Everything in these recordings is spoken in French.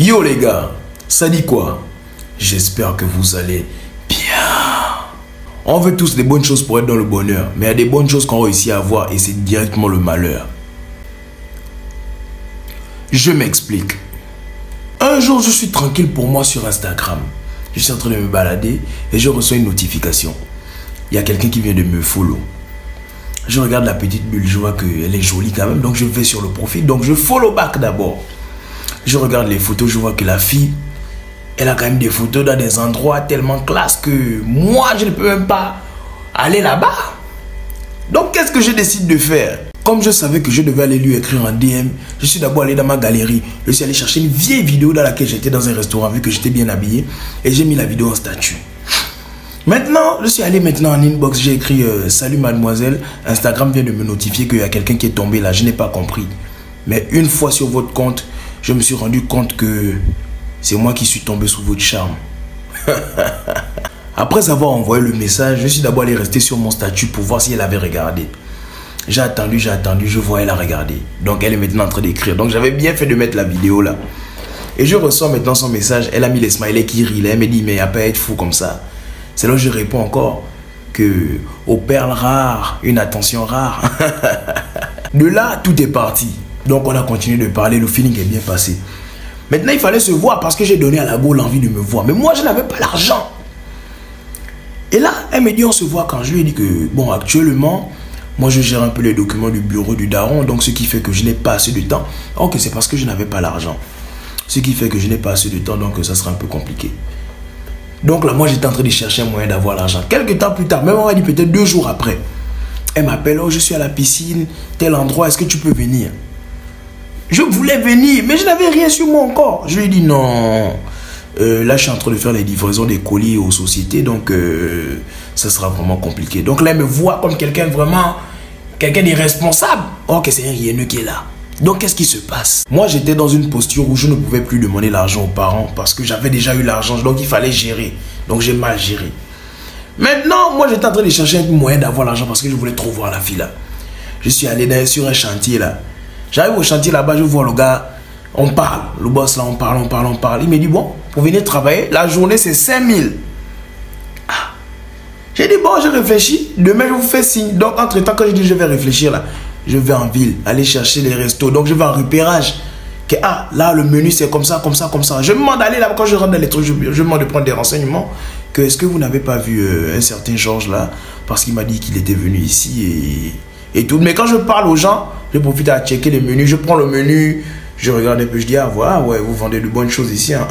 Yo les gars, ça dit quoi? J'espère que vous allez bien. On veut tous des bonnes choses pour être dans le bonheur, mais il y a des bonnes choses qu'on réussit à avoir et c'est directement le malheur. Je m'explique. Un jour, je suis tranquille pour moi sur Instagram. Je suis en train de me balader et je reçois une notification. Il y a quelqu'un qui vient de me follow. Je regarde la petite bulle, je vois qu'elle est jolie quand même, donc je vais sur le profil, donc je follow back d'abord. Je regarde les photos, je vois que la fille, elle a quand même des photos dans des endroits tellement classe que moi, je ne peux même pas aller là-bas. Donc, qu'est-ce que je décide de faire? Comme je savais que je devais aller lui écrire en DM, je suis d'abord allé dans ma galerie. Je suis allé chercher une vieille vidéo dans laquelle j'étais dans un restaurant, vu que j'étais bien habillé, et j'ai mis la vidéo en statut. Maintenant, je suis allé maintenant en inbox, j'ai écrit « Salut mademoiselle, Instagram vient de me notifier qu'il y a quelqu'un qui est tombé là, je n'ai pas compris. Mais une fois sur votre compte, je me suis rendu compte que c'est moi qui suis tombé sous votre charme. » Après avoir envoyé le message, je suis d'abord allé rester sur mon statut pour voir si elle avait regardé. J'ai attendu, je vois elle a regardé. Donc elle est maintenant en train d'écrire. Donc j'avais bien fait de mettre la vidéo là. Et je reçois maintenant son message, elle a mis les smileys qui rient. Elle me dit « Mais il n'y a pas à être fou comme ça. » C'est là où je réponds encore que aux perles rares, une attention rare. De là, tout est parti. Donc on a continué de parler, le feeling est bien passé. Maintenant, il fallait se voir parce que j'ai donné à la go l'envie de me voir. Mais moi, je n'avais pas l'argent. Et là, elle me dit, on se voit quand je lui ai dit que, bon, actuellement, moi, je gère un peu les documents du bureau du daron. Donc, ce qui fait que je n'ai pas assez de temps. Ok, c'est parce que je n'avais pas l'argent. Ce qui fait que je n'ai pas assez de temps, donc ça sera un peu compliqué. Donc là, moi, j'étais en train de chercher un moyen d'avoir l'argent. Quelques temps plus tard, même on va dire peut-être 2 jours après, elle m'appelle, oh, je suis à la piscine, tel endroit, est-ce que tu peux venir? Je voulais venir, mais je n'avais rien sur moi encore. Je lui ai dit non. Là, je suis en train de faire les livraisons des colis aux sociétés, donc ça sera vraiment compliqué. Donc là, elle me voit comme quelqu'un vraiment, quelqu'un d'irresponsable. Oh, que c'est un rieneux qui est là. Donc, qu'est-ce qui se passe? Moi, j'étais dans une posture où je ne pouvais plus demander l'argent aux parents parce que j'avais déjà eu l'argent, donc il fallait gérer. Donc, j'ai mal géré. Maintenant, moi, j'étais en train de chercher un moyen d'avoir l'argent parce que je voulais trop voir la fille là. Je suis allé sur un chantier là. J'arrive au chantier là-bas, je vois le gars, on parle. Le boss là, on parle. Il me dit, bon, pour venir travailler, la journée c'est 5000. Ah. J'ai dit, bon, je réfléchis. Demain, je vous fais signe. Donc, entre-temps, quand je dis, je vais réfléchir là, je vais en ville, aller chercher les restos. Donc, je vais en repérage. Que, ah, là, le menu c'est comme ça. Je me demande d'aller là, quand je rentre dans les trucs, je me demande de prendre des renseignements. Que, est-ce que vous n'avez pas vu un certain Georges là? Parce qu'il m'a dit qu'il était venu ici et tout. Mais quand je parle aux gens, je profite à checker les menus. Je prends le menu, je regarde un peu, je dis, ah ouais, vous vendez de bonnes choses ici. Hein.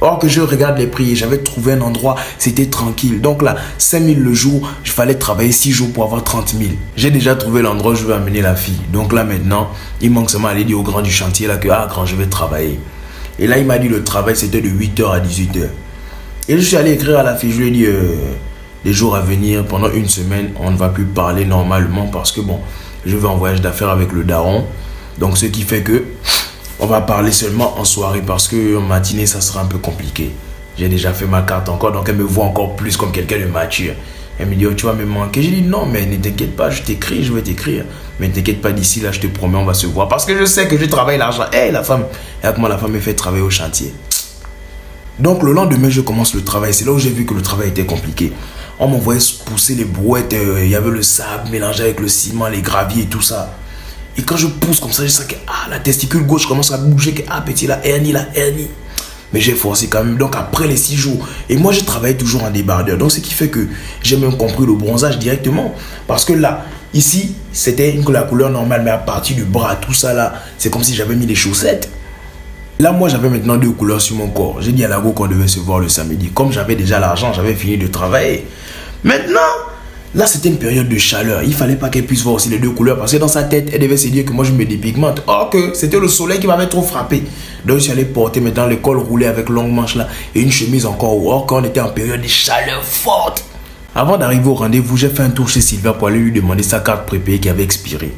Or que je regarde les prix, j'avais trouvé un endroit, c'était tranquille. Donc là, 5000 le jour, il fallait travailler 6 jours pour avoir 30 000. J'ai déjà trouvé l'endroit où je vais amener la fille. Donc là maintenant, il manque seulement aller dire au grand du chantier là que, ah grand, je vais travailler. Et là, il m'a dit le travail c'était de 8h à 18h. Et je suis allé écrire à la fille, je lui ai dit, les jours à venir, pendant 1 semaine, on ne va plus parler normalement parce que bon, je vais en voyage d'affaires avec le daron. Donc ce qui fait que on va parler seulement en soirée parce que en matinée ça sera un peu compliqué. J'ai déjà fait ma carte encore, donc elle me voit encore plus comme quelqu'un de mature. Elle me dit, oh, tu vas me manquer. J'ai dit non, mais ne t'inquiète pas, je t'écris, je vais t'écrire. Mais ne t'inquiète pas, d'ici là, je te promets, on va se voir. Parce que je sais que je travaille l'argent. Hey, la femme, et comment la femme me fait travailler au chantier. Donc le lendemain, je commence le travail. C'est là où j'ai vu que le travail était compliqué. On m'envoyait pousser les brouettes, il y avait le sable mélangé avec le ciment, les graviers et tout ça. Et quand je pousse comme ça, je sens que la testicule gauche commence à bouger, que petit, la hernie. Mais j'ai forcé quand même. Donc après les 6 jours, et moi je travaille toujours en débardeur. Donc ce qui fait que j'ai même compris le bronzage directement. Parce que là, ici, c'était la couleur normale, mais à partir du bras, tout ça là, c'est comme si j'avais mis des chaussettes. Là, moi, j'avais maintenant 2 couleurs sur mon corps. J'ai dit à la go qu'on devait se voir le samedi. Comme j'avais déjà l'argent, j'avais fini de travailler. Maintenant, là, c'était une période de chaleur. Il ne fallait pas qu'elle puisse voir aussi les 2 couleurs. Parce que dans sa tête, elle devait se dire que moi, je me dépigmente. Or que c'était le soleil qui m'avait trop frappé. Donc, je suis allé porter maintenant le col roulé avec longue manche là. Et une chemise encore. Or qu'on était en période de chaleur forte. Avant d'arriver au rendez-vous, j'ai fait un tour chez Sylvain pour aller lui demander sa carte prépayée qui avait expiré.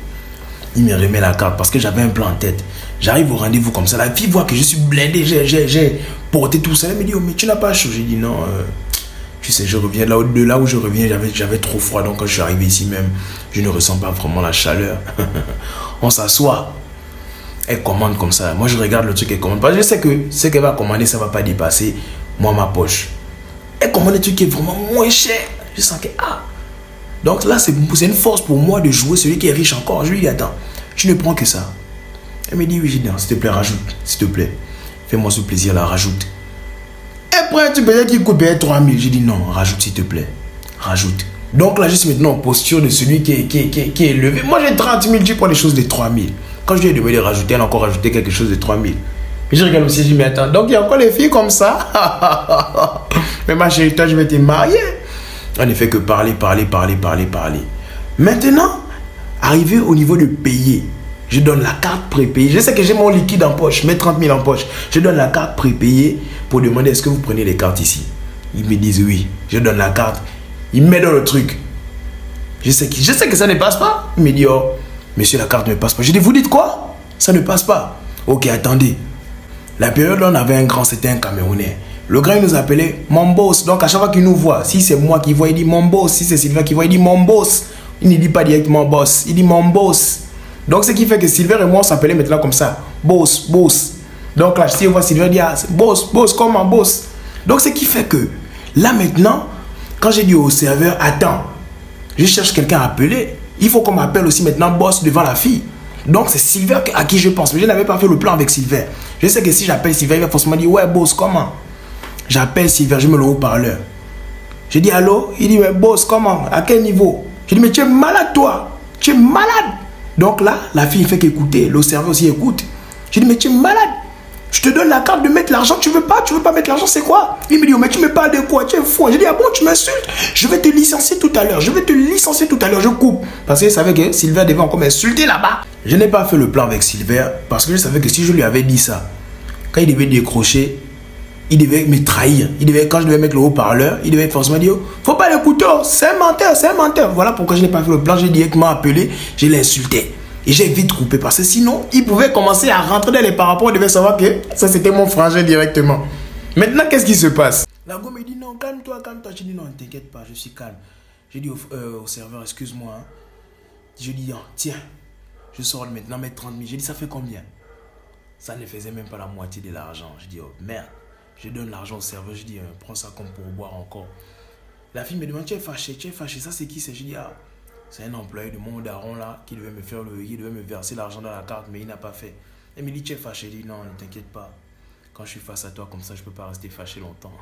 Il me remet la carte parce que j'avais un plan en tête. J'arrive au rendez-vous comme ça. La fille voit que je suis blindé. J'ai porté tout ça. Elle me dit, oh, mais tu n'as pas chaud. J'ai dit, non, tu sais, je reviens de là où je reviens. J'avais trop froid. Donc, quand je suis arrivé ici même, je ne ressens pas vraiment la chaleur. On s'assoit. Elle commande comme ça. Moi, je regarde le truc qu'elle commande. Parce que je sais que ce qu'elle va commander, ça ne va pas dépasser moi, ma poche. Elle commande des trucs qui est vraiment moins cher. Je sens que, Donc là, c'est une force pour moi de jouer celui qui est riche encore. Je lui dis, attends, tu ne prends que ça. Elle me dit, oui, j'ai dit, non, s'il te plaît, rajoute. S'il te plaît. Fais-moi ce plaisir là, rajoute. Elle prend un truc peut-être qui coûte peut-être 3 000. J'ai dit, non, rajoute, s'il te plaît. Rajoute. Donc là, je suis maintenant en posture de celui qui est élevé. Moi, j'ai 30 000, tu prends les choses de 3 000. Quand je lui ai demandé de rajouter, elle a encore rajouté quelque chose de 3 000. Et je regarde aussi, je dis, mais attends, donc il y a encore les filles comme ça. Mais ma chérie, toi, je vais te marier. On ne fait que parler. Maintenant, arrivé au niveau de payer, je donne la carte prépayée. Je sais que j'ai mon liquide en poche, je mets 30 000 en poche. Je donne la carte prépayée pour demander est-ce que vous prenez les cartes ici. Ils me disent oui. Je donne la carte. Ils me mettent dans le truc. Je sais que ça ne passe pas. Il me dit, oh, monsieur, la carte ne passe pas. Je dis, vous dites quoi? Ça ne passe pas. Ok, attendez. La période là, on avait un grand, c'était un Camerounais. Le grand, il nous appelait mon boss. Donc, à chaque fois qu'il nous voit, si c'est moi qui vois, il dit mon boss. Si c'est Sylvain qui voit, il dit mon boss. Il ne dit pas directement boss. Il dit mon boss. Donc, ce qui fait que Sylvain et moi, on s'appelait maintenant comme ça. Boss, boss. Donc, là, si on voit Sylvain, il dit boss, comment boss? Donc, ce qui fait que là, maintenant, quand j'ai dit au serveur, attends, je cherche quelqu'un à appeler. Il faut qu'on m'appelle aussi maintenant boss devant la fille. Donc, c'est Sylvain à qui je pense. Mais je n'avais pas fait le plan avec Sylvain. Je sais que si j'appelle Sylvain, il va forcément dire, ouais, boss, comment? J'appelle Sylvain, je mets le haut-parleur. Je dis, allô? Il dit, mais boss, comment? À quel niveau? Je dis, mais tu es malade, toi. Tu es malade. Donc là, la fille fait qu'écouter. Le serveur aussi écoute. Je dis, mais tu es malade. Je te donne la carte de mettre l'argent. Tu veux pas mettre l'argent, c'est quoi? Il me dit, oh, mais tu me parles de quoi? Tu es fou. Je dis, ah bon, tu m'insultes? Je vais te licencier tout à l'heure. Je coupe. Parce que je savais que Sylvain devait encore m'insulter là-bas. Je n'ai pas fait le plan avec Sylvain parce que je savais que si je lui avais dit ça, quand il devait décrocher, il devait me trahir. Quand je devais mettre le haut-parleur, il devait forcément dire, faut pas l'écouter, c'est un menteur. Voilà pourquoi je n'ai pas fait le plan. J'ai directement appelé, je l'ai insulté. Et j'ai vite coupé parce que sinon, il pouvait commencer à rentrer dans les parapluies. Il devait savoir que ça, c'était mon frangin directement. Maintenant, qu'est-ce qui se passe? La go me dit, non, calme-toi. Je dis, non, ne t'inquiète pas, je suis calme. Je dis au serveur, excuse-moi. Hein. Je dis, non, tiens, je sors maintenant mes 30 000. J'ai dit, ça fait combien? Ça ne faisait même pas la moitié de l'argent. Je dis, oh merde. Je donne l'argent au serveur. Je dis, prends ça comme pourboire encore. La fille me demande, tu es fâché. Ça, c'est qui? Je dis, ah, c'est un employé de mon daron là qui devait me verser l'argent dans la carte, mais il n'a pas fait. Elle me dit, tu es fâché? Je dis, non, ne t'inquiète pas. Quand je suis face à toi comme ça, je ne peux pas rester fâché longtemps.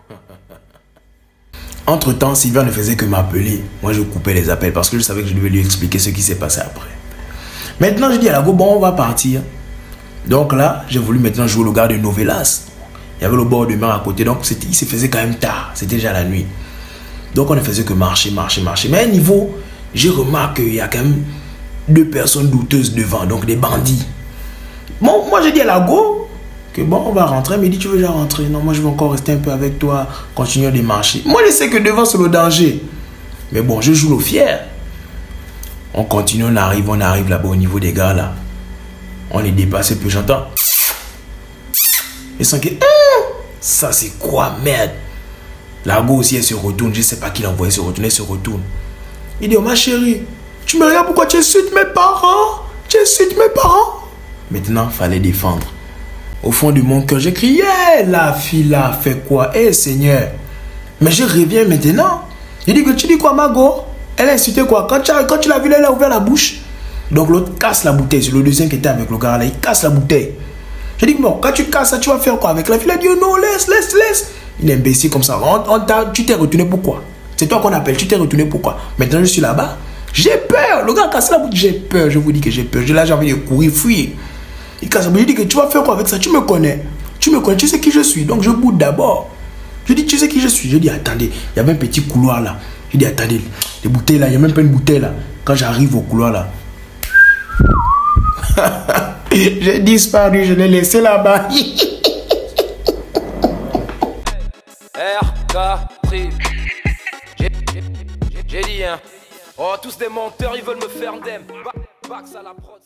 Entre-temps, Sylvain ne faisait que m'appeler. Moi, je coupais les appels parce que je savais que je devais lui expliquer ce qui s'est passé après. Maintenant, je dis à la go, bon, on va partir. Donc là, j'ai voulu maintenant jouer le gars de Novelas. Il y avait le bord de mer à côté, donc il se faisait quand même tard. C'était déjà la nuit. Donc on ne faisait que marcher. Mais à un niveau, j'ai remarqué qu'il y a quand même 2 personnes douteuses devant, donc des bandits. Bon, moi j'ai dit à la go que bon, on va rentrer. Elle me dit, tu veux déjà rentrer? Non, moi je veux encore rester un peu avec toi, continuer de marcher. Moi je sais que devant c'est le danger. Mais bon, je joue le fier. On continue, on arrive là-bas au niveau des gars là. On les dépasse, puis j'entends. Ils sont que, ça c'est quoi, merde? La go aussi elle se retourne, je sais pas qui l'a envoyé se retourner, elle se retourne. Il dit, oh ma chérie, tu me regardes pourquoi tu insultes mes parents? Maintenant, il fallait défendre. Au fond de mon cœur, j'ai crié, la fille là fait quoi? Seigneur. Mais je reviens maintenant. Il dit que tu dis quoi, Mago? Elle a insulté quoi? Quand tu l'as vu, elle a ouvert la bouche. Donc l'autre casse la bouteille. C'est le deuxième qui était avec le gars là, il casse la bouteille. Je dis, bon, quand tu casses ça, tu vas faire quoi avec la fille? Elle a dit, oh non, laisse. Il est imbécile comme ça. Tu t'es retourné pourquoi? C'est toi qu'on appelle, tu t'es retourné pourquoi? Maintenant, je suis là-bas. J'ai peur. Le gars a cassé la bouteille. J'ai peur, je vous dis que j'ai peur. Là, j'ai envie de courir, fuir. Il casse la bouteille. Je dis que tu vas faire quoi avec ça? Tu me connais, tu sais qui je suis. Donc, je boude d'abord. Je dis, tu sais qui je suis? Je dis, attendez, il y avait un petit couloir là. Je dis, attendez, les bouteilles là, il n'y a même pas une bouteille là. Quand j'arrive au couloir là, j'ai disparu, je l'ai laissé là-bas. J'ai dit, hein. Oh, tous des menteurs, ils veulent me faire dem. Bax à la prod.